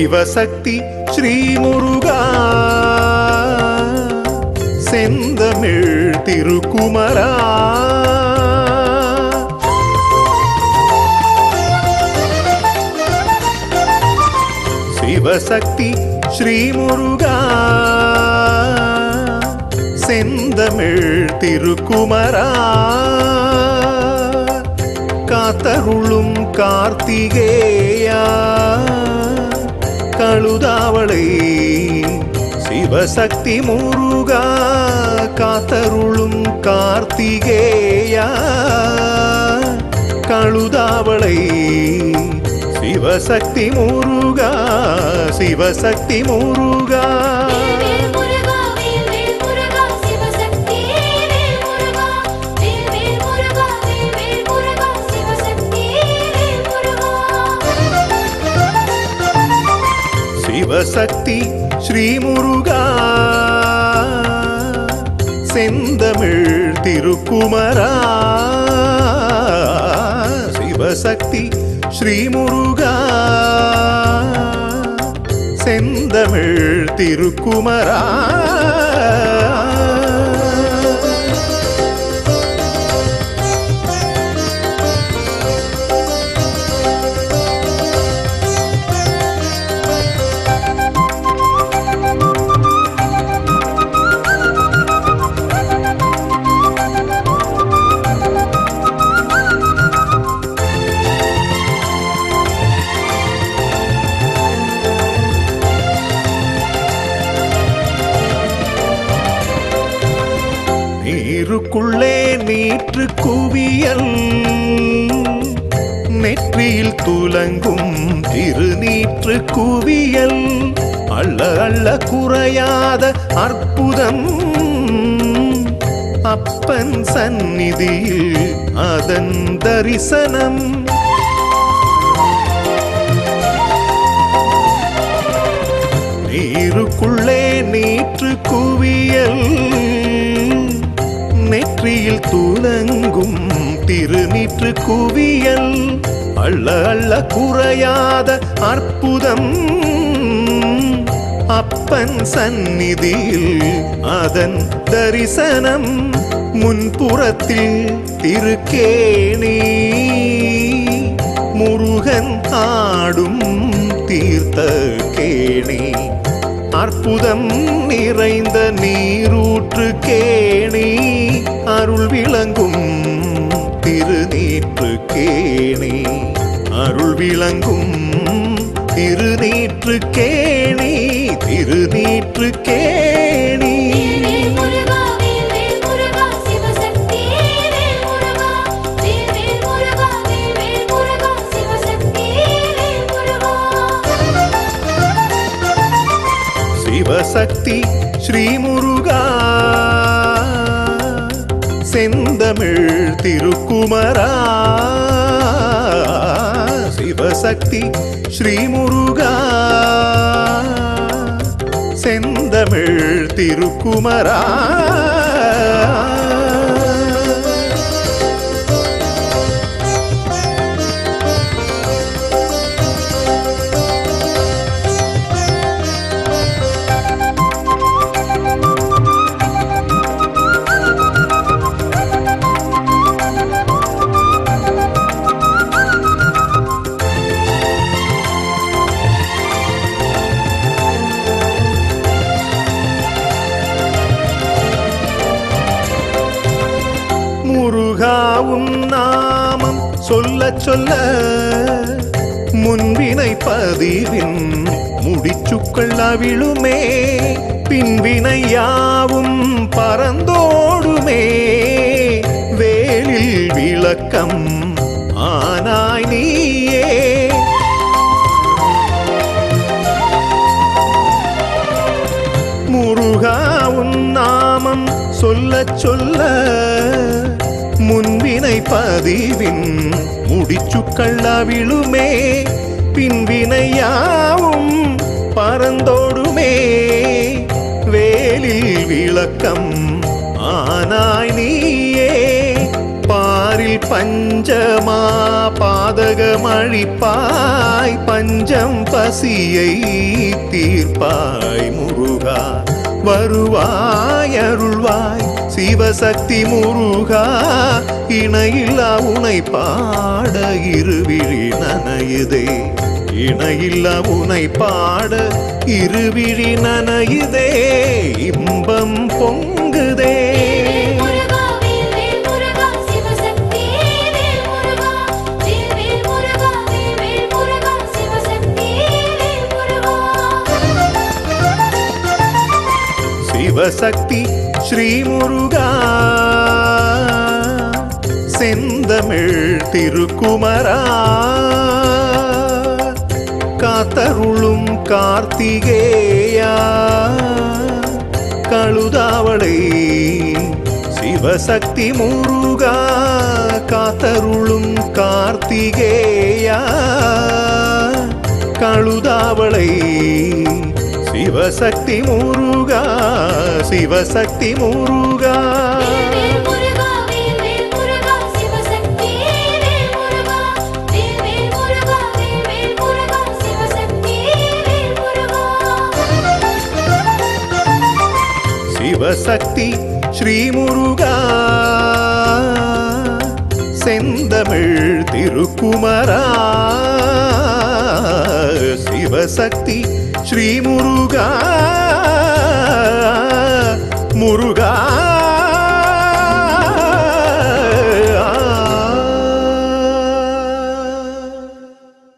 சிவசக்தி ஸ்ரீமுருகா செந்தமிழ் திருக்குமரா சிவசக்தி ஸ்ரீமுருகா செந்தமிழ் திருக்குமரா காத்தருளும் கார்த்திகேயா கழுதாவளை சிவசக்தி முருகா காத்தருளும் கார்த்திகேயா கழுதாவளை சிவசக்தி முருகா சிவசக்தி முருகா சிவசக்தி ஸ்ரீமுருகா செந்தமிழ் திருக்குமரா சிவசக்தி ஸ்ரீமுருகா செந்தமிழ் திருக்குமரா நீருக்குள்ளே நீற்று குவியல் நெற்றியில் துலங்கும் திருநீற்று குவியல் அள்ள அள்ள குறையாத அற்புதம் அப்பன் சந்நிதியில் அதன் தரிசனம் நீருக்குள்ளே நீற்று குவியல் நெற்றியில் துலங்கும் திருநீற்று குவியல் அள்ள அள்ள குறையாத அற்புதம் அப்பன் சந்நிதியில் அதன் தரிசனம் முன்புறத்தில் திருக்கேணி முருகன் ஆடும் தீர்த்த கேணி அற்புதம் நிறைந்த நீரூற்று கேணி அருள் விளங்கும் திருநீற்று கேணி அருள் விளங்கும் திருநீற்று கேணி திருநீற்று கேணி சிவசக்தி ஸ்ரீமுருகா செந்தமிழ் திருக்குமரா சிவசக்தி ஸ்ரீமுருகா செந்தமிழ் திருக்குமரா முருகாவும் நாமம் சொல்ல சொல்ல முன்வினை பதிவின் முடிச்சுக்கள் அவிழுமே பின்வினை யாவும் பறந்தோடுமே வேலில் விளக்கம் ஆனாய் நீயே முருகாவும் நாமம் சொல்ல சொல்ல முன்வினை பதிவின் முடிச்சுக்கள் அவிழுமே பின்வினையாவும் பறந்தோடுமே வேலில் விளக்கம் ஆனாய் நீயே பாரில் பஞ்சமா பாதகமழிப்பாய் பஞ்சம் பசியை தீர்ப்பாய் முருகா வருவாய் அருள்வாய் சிவசக்தி முருகா இணையில்லா உனை பாட இருவிழி நனையுதே இணையில்லா உனை பாட இருவிழி நனையுதே இன்பம் பொங்குதே சிவசக்தி ஸ்ரீ முருகா செந்தமிழ் திருக்குமரா காத்தருளும் கார்த்திகேயா கழுதாவளை சிவசக்தி முருகா காத்தருளும் கார்த்திகேயா கழுதாவளை சிவசக்தி முருகா சிவசக்தி முருகா சிவசக்தி ஸ்ரீ முருகா செந்தமிழ் திருக்குமரா சிவசக்தி ஸ்ரீ முருகா முருகா